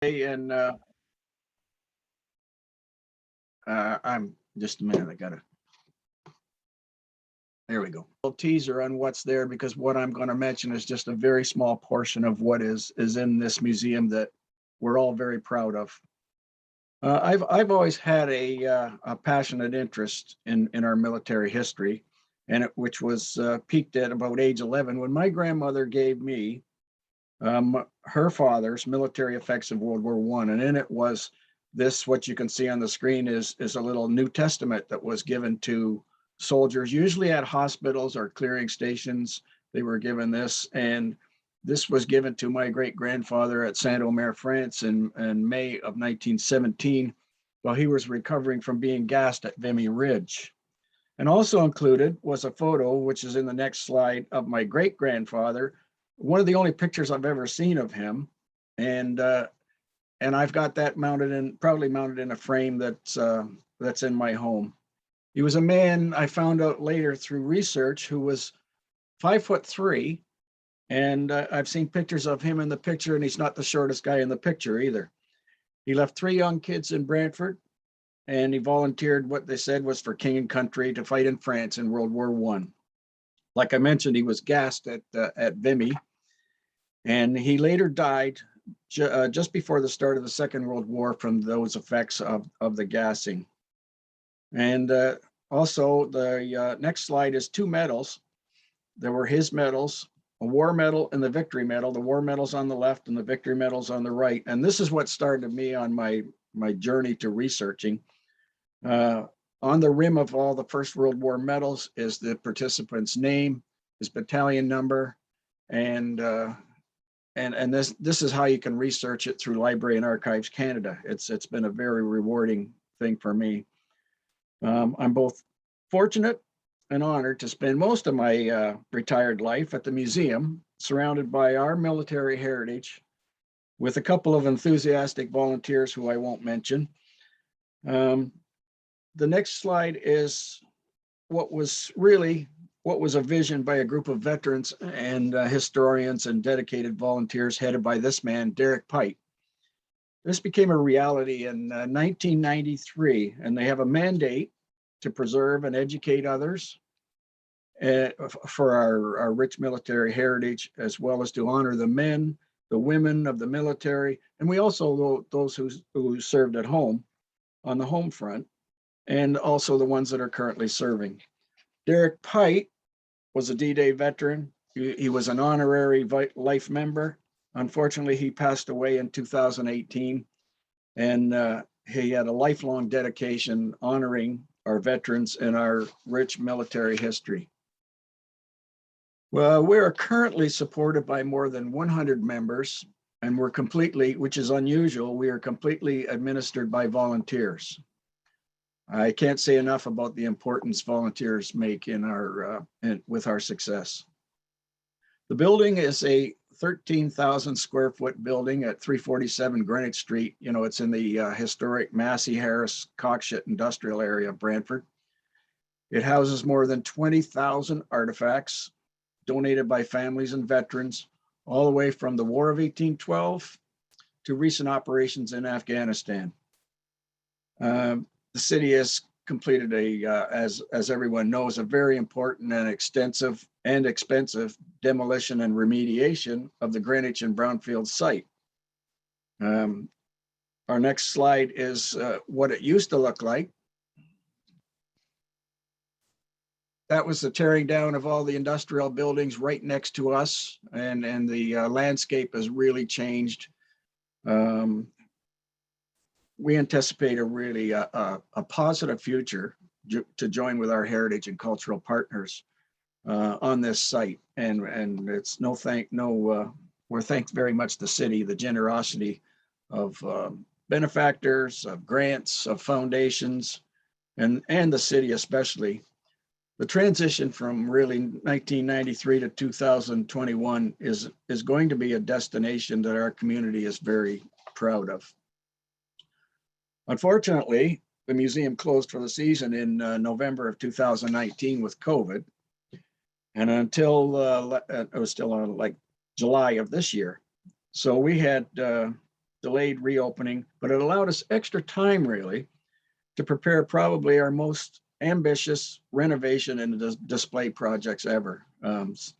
And I'm just a minute. I gotta. There we go. A little teaser on what's there, because what I'm going to mention is just a very small portion of what is in this museum that we're all very proud of. I've always had a passionate interest in our military history, and which was peaked at about age 11 when my grandmother gave me her father's military effects of World War I, and in it was this. What you can see on the screen is a little New Testament that was given to soldiers, usually at hospitals or clearing stations. They were given this, and this was given to my great grandfather at Saint Omer, France, in May of 1917, while he was recovering from being gassed at Vimy Ridge. And also included was a photo, which is in the next slide, of my great grandfather, one of the only pictures I've ever seen of him, and I've got that proudly mounted in a frame that's in my home. He was a man, I found out later through research, who was 5'3", and I've seen pictures of him in the picture, and he's not the shortest guy in the picture either. He left 3 young kids in Brantford, and he volunteered, what they said was for king and country, to fight in France in World War I. Like I mentioned, he was gassed at Vimy, and he later died just before the start of the Second World War from those effects of the gassing. And also, the next slide is 2 medals. There were his medals, a war medal and the victory medal. The war medal's on the left and the victory medal's on the right. And this is what started me on my journey to researching. On the rim of all the First World War medals is the participant's name, his battalion number, and this is how you can research it through Library and Archives Canada. It's been a very rewarding thing for me. I'm both fortunate and honored to spend most of my retired life at the museum, surrounded by our military heritage, with a couple of enthusiastic volunteers who I won't mention. The next slide is what was a vision by a group of veterans and historians and dedicated volunteers headed by this man, Derek Pite. This became a reality in 1993, and they have a mandate to preserve and educate others for our rich military heritage, as well as to honor the men, the women of the military, and we also those who served at home on the home front, and also the ones that are currently serving. Derek Pite was a D-Day veteran. He was an honorary life member. Unfortunately, he passed away in 2018, and he had a lifelong dedication honoring our veterans and our rich military history. Well, we're currently supported by more than 100 members, and we're completely, which is unusual, we are completely administered by volunteers. I can't say enough about the importance volunteers make in with our success. The building is a 13,000 square foot building at 347 Greenwich Street. You know, it's in the historic Massey Harris Cockshit industrial area of Brantford. It houses more than 20,000 artifacts donated by families and veterans, all the way from the War of 1812 to recent operations in Afghanistan. The city has completed as everyone knows, a very important and extensive and expensive demolition and remediation of the Greenwich and Brownfield site. Our next slide is what it used to look like. That was the tearing down of all the industrial buildings right next to us, and the landscape has really changed. We anticipate a really a positive future to join with our heritage and cultural partners on this site, and it's we're thanks very much the city, the generosity of benefactors, of grants, of foundations, and the city especially. The transition from really 1993 to 2021 is going to be a destination that our community is very proud of. Unfortunately, the museum closed for the season in November of 2019 with COVID, and until it was still on like July of this year. So we had to delayed reopening, but it allowed us extra time really to prepare probably our most ambitious renovation and display projects ever.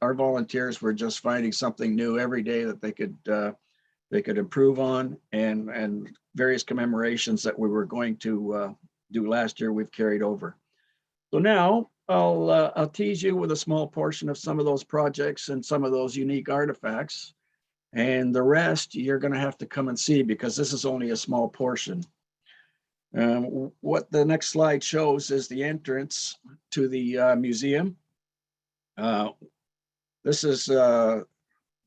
Our volunteers were just finding something new every day that they could improve on, and various commemorations that we were going to do last year we've carried over. So now I'll tease you with a small portion of some of those projects and some of those unique artifacts, and the rest you're going to have to come and see because this is only a small portion. What the next slide shows is the entrance to the museum. This is a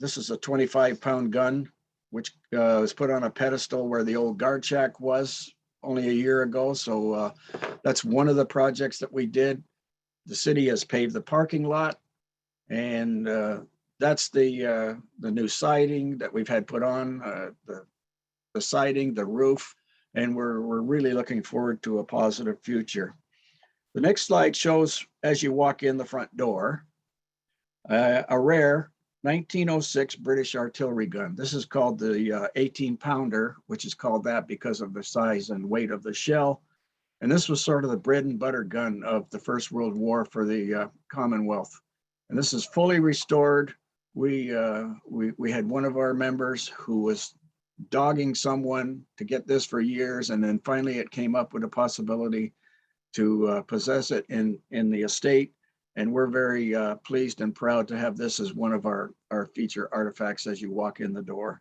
25-pound gun, which was put on a pedestal where the old guard shack was only a year ago. So that's one of the projects that we did. The city has paved the parking lot, and that's the new siding that we've had put on, the siding, the roof, and we're really looking forward to a positive future. The next slide shows, as you walk in the front door, a rare 1906 British artillery gun. This is called the 18-pounder, which is called that because of the size and weight of the shell. And this was sort of the bread and butter gun of the First World War for the Commonwealth. And this is fully restored. We had one of our members who was dogging someone to get this for years, and then finally it came up with a possibility to possess it in the estate. And we're very pleased and proud to have this as one of our feature artifacts as you walk in the door.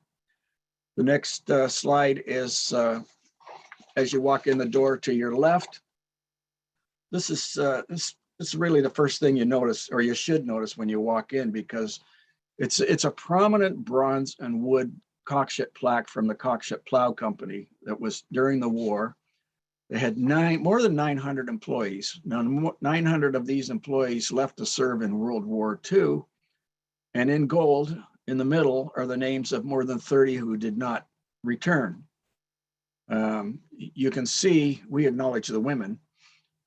The next slide is as you walk in the door to your left. This is really the first thing you notice, or you should notice when you walk in, because it's a prominent bronze and wood cockship plaque from the Cockship Plow Company that was during the war. They had more than 900 employees. Now, 900 of these employees left to serve in World War II. And in gold, in the middle, are the names of more than 30 who did not return. You can see, we acknowledge the women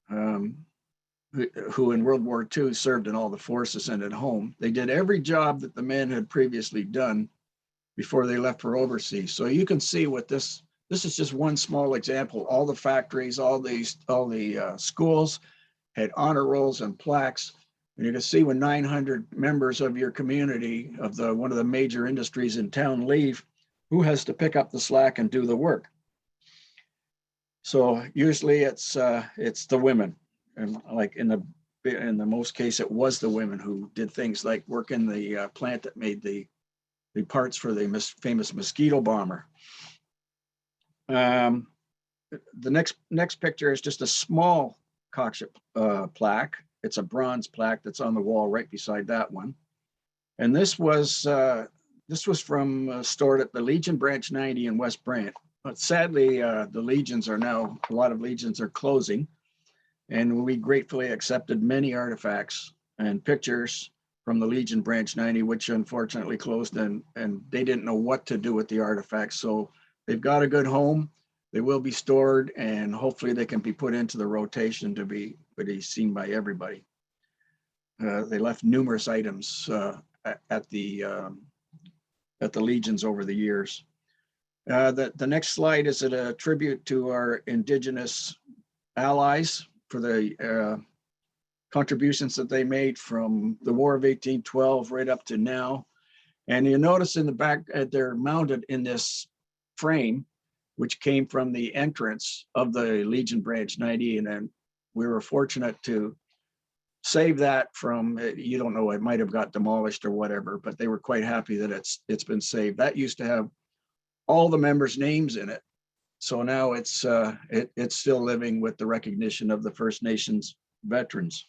who in World War II served in all the forces and at home. They did every job that the men had previously done before they left for overseas. So you can see what this is just one small example. All the factories, all the schools had honor rolls and plaques. And you can see when 900 members of your community of one of the major industries in town leave, who has to pick up the slack and do the work? So usually it's the women, and like in the most case, it was the women who did things like work in the plant that made the parts for the famous mosquito bomber. The next picture is just a small cockship plaque. It's a bronze plaque that's on the wall right beside that one. And this was from stored at the Legion Branch 90 in West Brant. But sadly, the Legions are now, a lot of Legions are closing. And we gratefully accepted many artifacts and pictures from the Legion Branch 90, which unfortunately closed, and they didn't know what to do with the artifacts. So they've got a good home. They will be stored, and hopefully they can be put into the rotation to be seen by everybody. They left numerous items at the Legions over the years. The next slide is a tribute to our Indigenous allies for the contributions that they made from the War of 1812 right up to now. And you notice in the back, they're mounted in this frame, which came from the entrance of the Legion Branch 90. And then we were fortunate to save that from, you don't know, it might have got demolished or whatever, but they were quite happy that it's been saved. That used to have all the members' names in it. So now it's still living with the recognition of the First Nations veterans.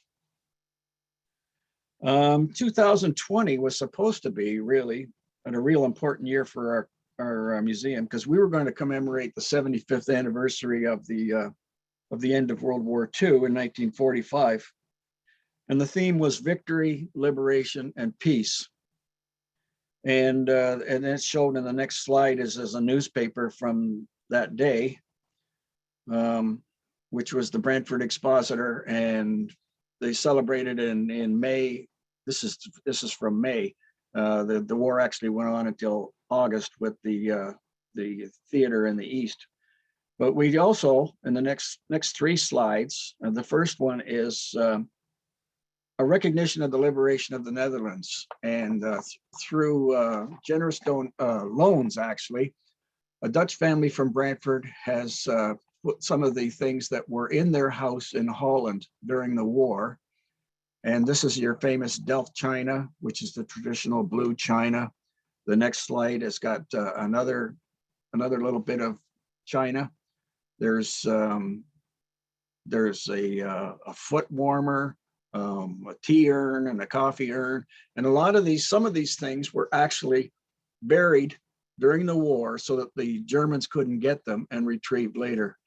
2020 was supposed to be really a real important year for our museum, because we were going to commemorate the 75th anniversary of the end of World War II in 1945. And the theme was victory, liberation, and peace. And it's shown in the next slide is a newspaper from that day, which was the Brantford Expositor, and they celebrated in May. This is from May. The war actually went on until August with the the theater in the East. But we also, in the next three slides, the first one is a recognition of the liberation of the Netherlands. And through generous loans, actually, a Dutch family from Brantford has put some of the things that were in their house in Holland during the war. And this is your famous Delft china, which is the traditional blue china. The next slide has got another little bit of china. There's a foot warmer, a tea urn, and a coffee urn, and some of these things were actually buried during the war so that the Germans couldn't get them and retrieved later.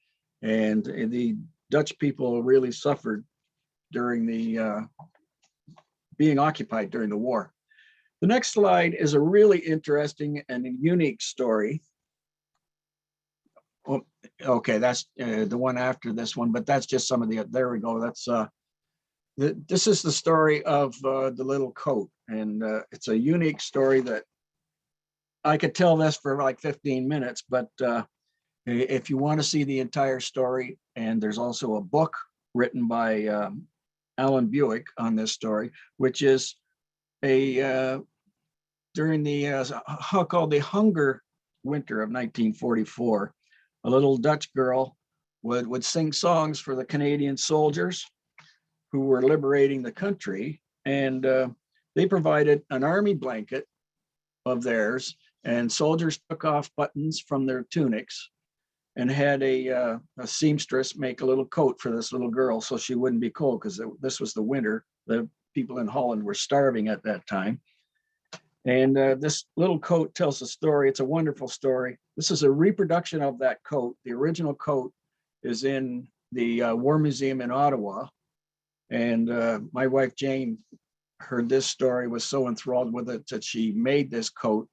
And the Dutch people really suffered during the being occupied during the war. The next slide is a really interesting and unique story. Oh, okay, that's the one after this one, but that's just some of the, there we go. That's this is the story of the little coat, and it's a unique story that I could tell this for like 15 minutes, but if you want to see the entire story, and there's also a book written by Alan Buick on this story, which is a during the called the Hunger Winter of 1944, a little Dutch girl would sing songs for the Canadian soldiers who were liberating the country, and they provided an army blanket of theirs, and soldiers took off buttons from their tunics and had a seamstress make a little coat for this little girl so she wouldn't be cold, because this was the winter. The people in Holland were starving at that time. And this little coat tells a story. It's a wonderful story. This is a reproduction of that coat. The original coat is in the War Museum in Ottawa. And my wife, Jane, heard this story, was so enthralled with it that she made this coat.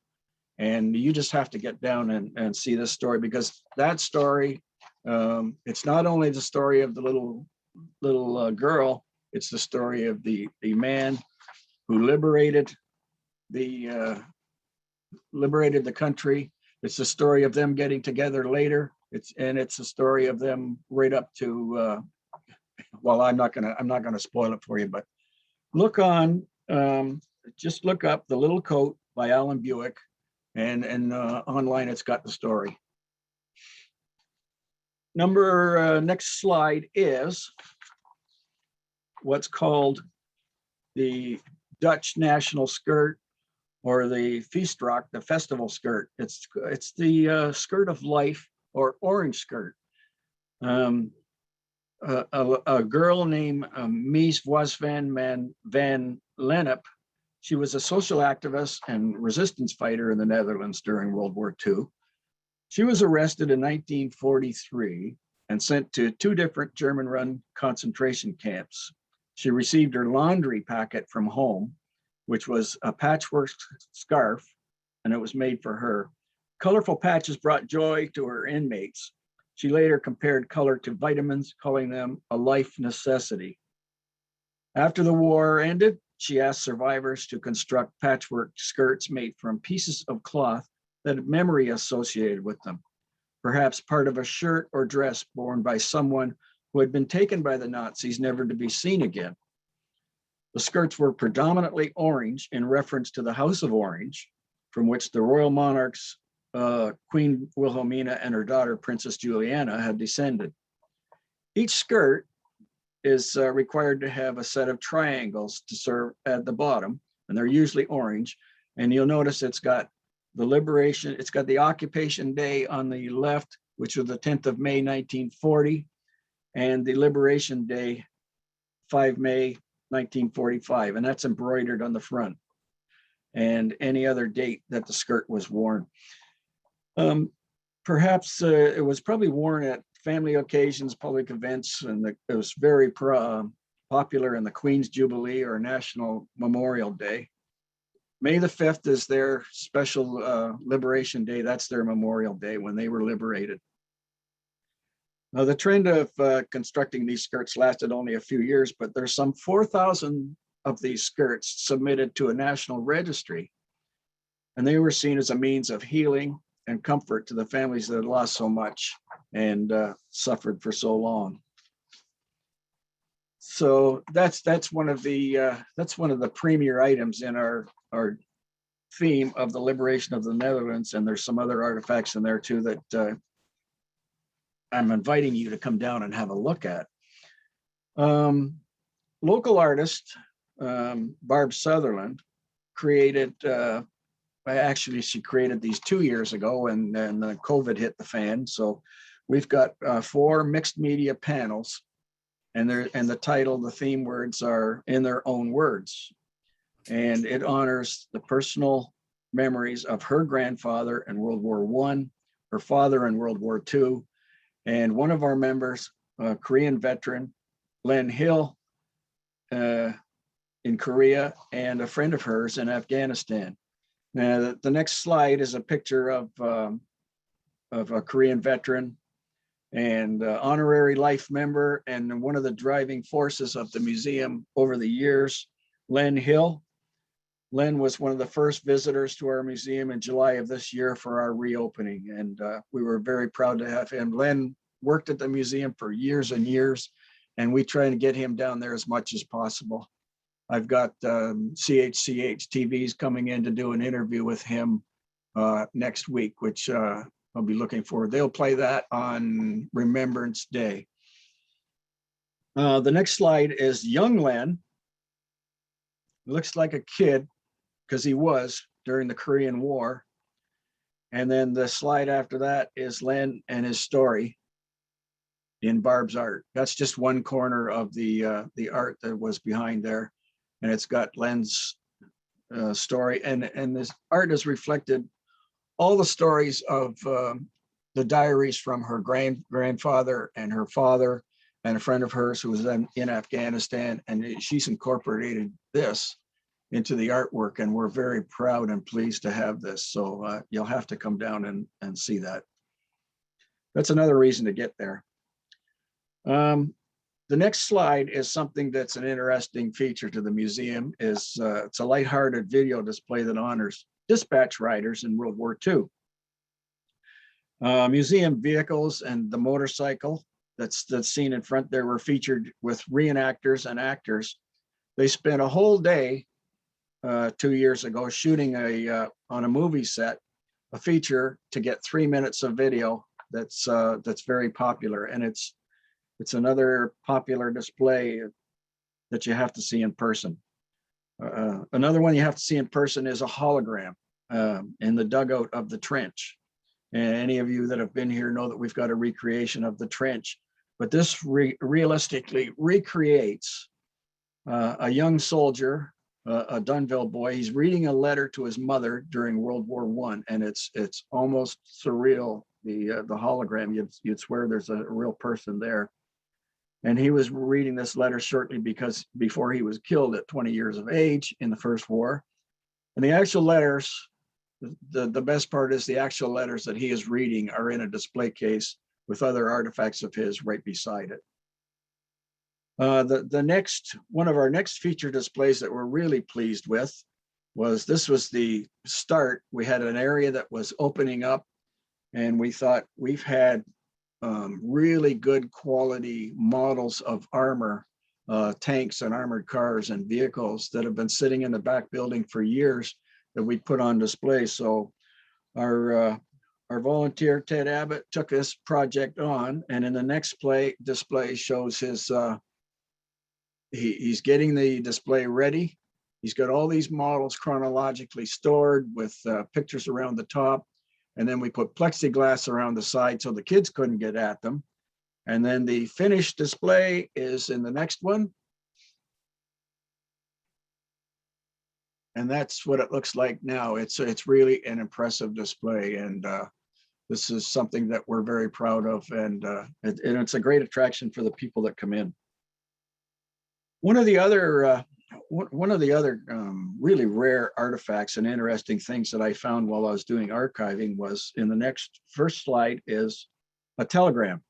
And you just have to get down and see this story, because that story, it's not only the story of the little girl, it's the story of the man who liberated the country. It's the story of them getting together later. It's a story of them right up to well, I'm not gonna spoil it for you, but look on, just look up The Little Coat by Alan Buick, and online it's got the story. Next slide is what's called the Dutch national skirt, or the feestrock, the festival skirt. It's the skirt of life, or orange skirt. A girl named Mies van Lennep, she was a social activist and resistance fighter in the Netherlands during World War II. She was arrested in 1943 and sent to 2 different German-run concentration camps. She received her laundry packet from home, which was a patchwork scarf, and it was made for her. Colorful patches brought joy to her inmates. She later compared color to vitamins, calling them a life necessity. After the war ended, she asked survivors to construct patchwork skirts made from pieces of cloth that had memory associated with them, perhaps part of a shirt or dress worn by someone who had been taken by the Nazis, never to be seen again. The skirts were predominantly orange, in reference to the House of Orange, from which the royal monarchs, Queen Wilhelmina and her daughter, Princess Juliana, had descended. Each skirt is required to have a set of triangles to serve at the bottom, and they're usually orange. And you'll notice it's got the liberation, it's got the occupation day on the left, which was the 10th of May, 1940, and the liberation day, 5 May, 1945, and that's embroidered on the front, and any other date that the skirt was worn. Perhaps it was probably worn at family occasions, public events, and it was very popular in the Queen's Jubilee or National Memorial Day. May the 5th is their special Liberation Day. That's their Memorial Day, when they were liberated. Now, the trend of constructing these skirts lasted only a few years, but there's some 4,000 of these skirts submitted to a national registry, and they were seen as a means of healing and comfort to the families that had lost so much and suffered for so long. So that's one of the premier items in our theme of the liberation of the Netherlands, and there's some other artifacts in there too that I'm inviting you to come down and have a look at. Local artist Barb Sutherland created, actually she created these 2 years ago, and then COVID hit the fan. So we've got 4 mixed media panels, and the title, the theme words are in their own words. And it honors the personal memories of her grandfather in World War I, her father in World War II, and one of our members, a Korean veteran, Len Hill, in Korea, and a friend of hers in Afghanistan. Now, the next slide is a picture of a Korean veteran and honorary life member, and one of the driving forces of the museum over the years, Len Hill. Len was one of the first visitors to our museum in July of this year for our reopening, and we were very proud to have him. Len worked at the museum for years and years, and we try to get him down there as much as possible. I've got CHCH TV's coming in to do an interview with him next week, which I'll be looking forward. They'll play that on Remembrance Day. The next slide is young Len. Looks like a kid, because he was during the Korean War. And then the slide after that is Len and his story in Barb's art. That's just one corner of the art that was behind there. And it's got Len's story. And this art has reflected all the stories of the diaries from her grandfather and her father and a friend of hers who was in Afghanistan. And she's incorporated this into the artwork, and we're very proud and pleased to have this. So you'll have to come down and see that. That's another reason to get there. The next slide is something that's an interesting feature to the museum. It's a lighthearted video display that honors dispatch riders in World War II. Museum vehicles and the motorcycle that's seen in front there were featured with reenactors and actors. They spent a whole day 2 years ago shooting on a movie set, a feature to get 3 minutes of video that's very popular, and it's another popular display that you have to see in person. Another one you have to see in person is a hologram in the dugout of the trench. And any of you that have been here know that we've got a recreation of the trench, but this realistically recreates a young soldier, a Dunville boy. He's reading a letter to his mother during World War I, and it's almost surreal. The hologram, you'd swear there's a real person there. And he was reading this letter shortly before he was killed at 20 years of age in the First War. And the actual letters, the best part is the actual letters that he is reading are in a display case with other artifacts of his right beside it. One of our next feature displays that we're really pleased with was the start. We had an area that was opening up, and we thought we've had really good quality models of armor, tanks and armored cars and vehicles that have been sitting in the back building for years that we put on display. So our volunteer, Ted Abbott, took this project on, and in the next display shows his, he's getting the display ready. He's got all these models chronologically stored with pictures around the top. And then we put plexiglass around the side so the kids couldn't get at them. And then the finished display is in the next one. And that's what it looks like now. It's really an impressive display. And this is something that we're very proud of. And it's a great attraction for the people that come in. One of the other really rare artifacts and interesting things that I found while I was doing archiving was in the first slide is a telegram.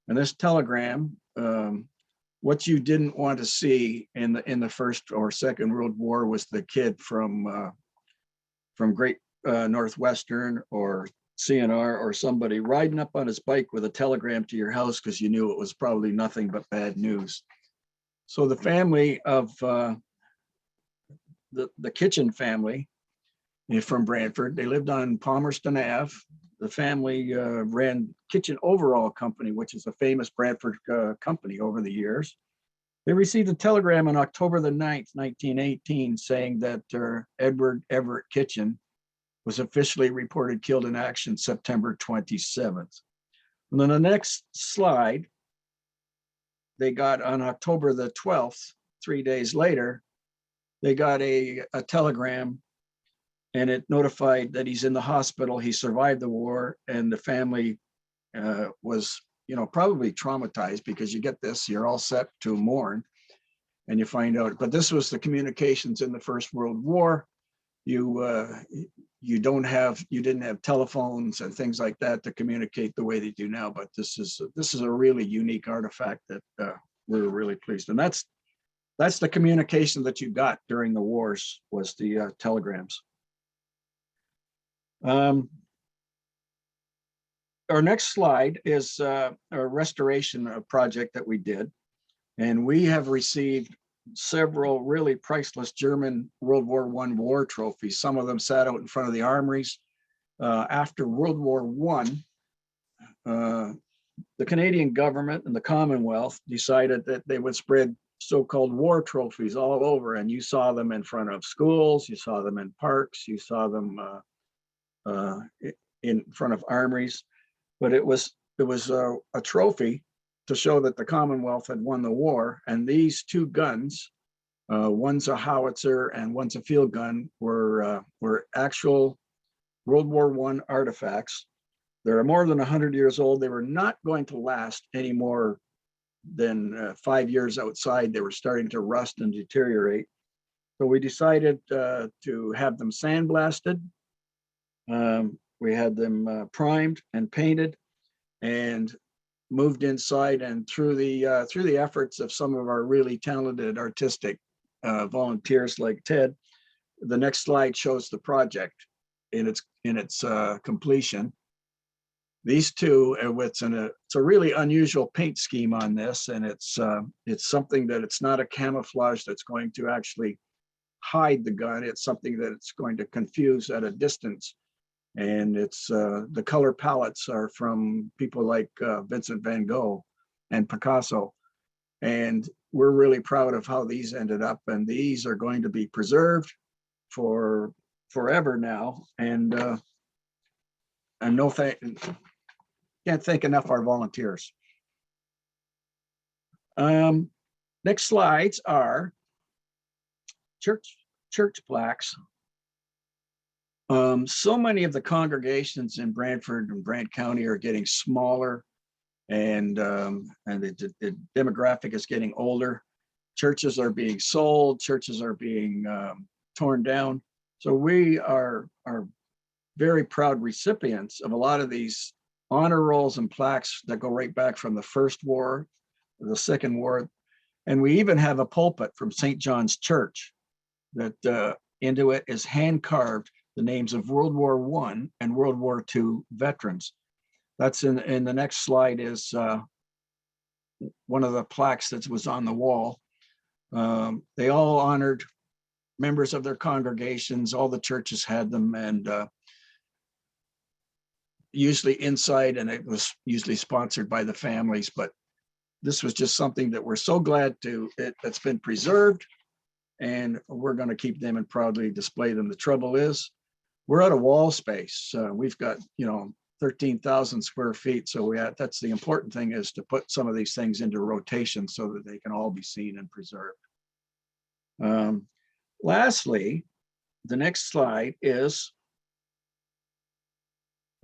And this telegram, what you didn't want to see in the First or Second World War was the kid from Great Northwestern or CNR or somebody riding up on his bike with a telegram to your house because you knew it was probably nothing but bad news. So the family of the Kitchen family from Brantford, they lived on Palmerston Ave. The family ran Kitchen Overall Company, which is a famous Brantford company over the years. They received a telegram on October the 9th, 1918, saying that Edward Everett Kitchen was officially reported killed in action September 27th. And then the next slide, they got on October the 12th, 3 days later, they got a telegram, and it notified that he's in the hospital, he survived the war, and the family was, probably traumatized because you get this, you're all set to mourn, and you find out. But this was the communications in the First World War. You didn't have telephones and things like that to communicate the way they do now. But this is a really unique artifact that we're really pleased. And that's the communication that you got during the wars, was the telegrams. Our next slide is a restoration project that we did, and we have received several really priceless German World War I war trophies. Some of them sat out in front of the armories. After World War I, the Canadian government and the Commonwealth decided that they would spread so-called war trophies all over, and you saw them in front of schools, you saw them in parks, you saw them in front of armories. But it was a trophy to show that the Commonwealth had won the war. And these two guns, one's a howitzer and one's a field gun, were actual World War I artifacts. They're more than 100 years old. They were not going to last any more than 5 years outside. They were starting to rust and deteriorate. So we decided to have them sandblasted. We had them primed and painted and moved inside, and through the efforts of some of our really talented artistic volunteers like Ted. The next slide shows the project in its completion. These two, it's a really unusual paint scheme on this, and it's something that it's not a camouflage that's going to actually hide the gun. It's something that it's going to confuse at a distance. And it's the color palettes are from people like Vincent van Gogh and Picasso. And we're really proud of how these ended up. And these are going to be preserved for forever now. And can't thank enough our volunteers. Next slides are church plaques. So many of the congregations in Brantford and Brant County are getting smaller, and the demographic is getting older. Churches are being sold, churches are being torn down. So we are very proud recipients of a lot of these honor rolls and plaques that go right back from the First War, the Second War. And we even have a pulpit from St. John's Church that into it is hand carved the names of World War I and World War II veterans. That's in the next slide is one of the plaques that was on the wall. They all honored members of their congregations. All the churches had them, and usually inside, and it was usually sponsored by the families. But this was just something that we're so glad that's been preserved, and we're going to keep them and proudly display them. The trouble is, we're out of wall space. We've got 13,000 square feet. So that's the important thing, is to put some of these things into rotation so that they can all be seen and preserved. Lastly, the next slide is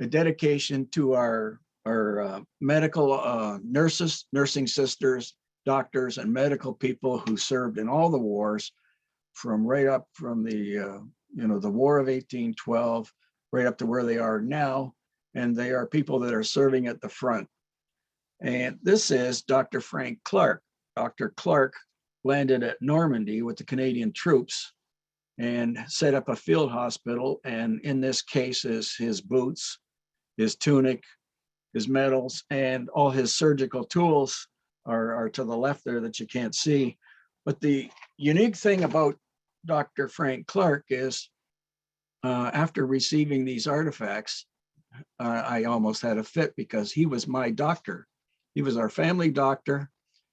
a dedication to our medical nurses, nursing sisters, doctors, and medical people who served in all the wars, from right up from the War of 1812, right up to where they are now. And they are people that are serving at the front. And this is Dr. Frank Clark. Dr. Clark landed at Normandy with the Canadian troops. and set up a field hospital. And in this case is his boots, his tunic, his medals, and all his surgical tools are to the left there that you can't see. But the unique thing about Dr. Frank Clark is after receiving these artifacts, I almost had a fit because he was my doctor. He was our family doctor.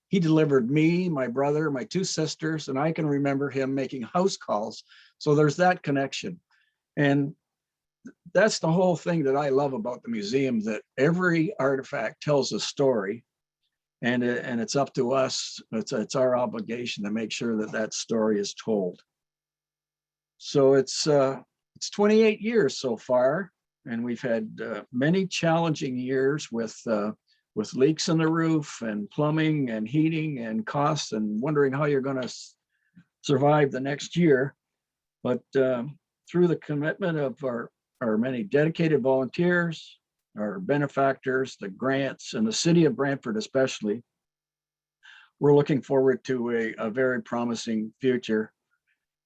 He delivered me, my brother, my two sisters, and I can remember him making house calls. So there's that connection. And that's the whole thing that I love about the museum, that every artifact tells a story, and it's up to us. It's our obligation to make sure that that story is told. So it's 28 years so far, and we've had many challenging years with leaks in the roof and plumbing and heating and costs and wondering how you're going to survive the next year. But through the commitment of our many dedicated volunteers, our benefactors, the grants, and the city of Brantford especially, we're looking forward to a very promising future.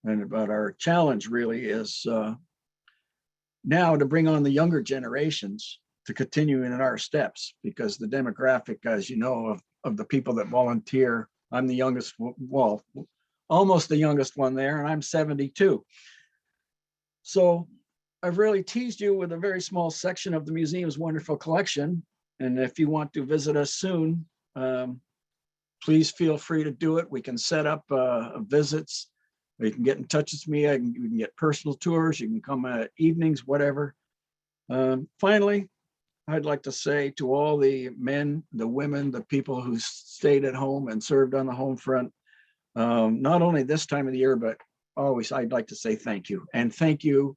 But our challenge really is now to bring on the younger generations to continue in our steps, because the demographic, as you know, of the people that volunteer, I'm the youngest, well, almost the youngest one there, and I'm 72. So I've really teased you with a very small section of the museum's wonderful collection. And if you want to visit us soon, please feel free to do it. We can set up visits. You can get in touch with me. You can get personal tours. You can come at evenings, whatever. Finally, I'd like to say to all the men, the women, the people who stayed at home and served on the home front, not only this time of the year, but always, I'd like to say thank you. And thank you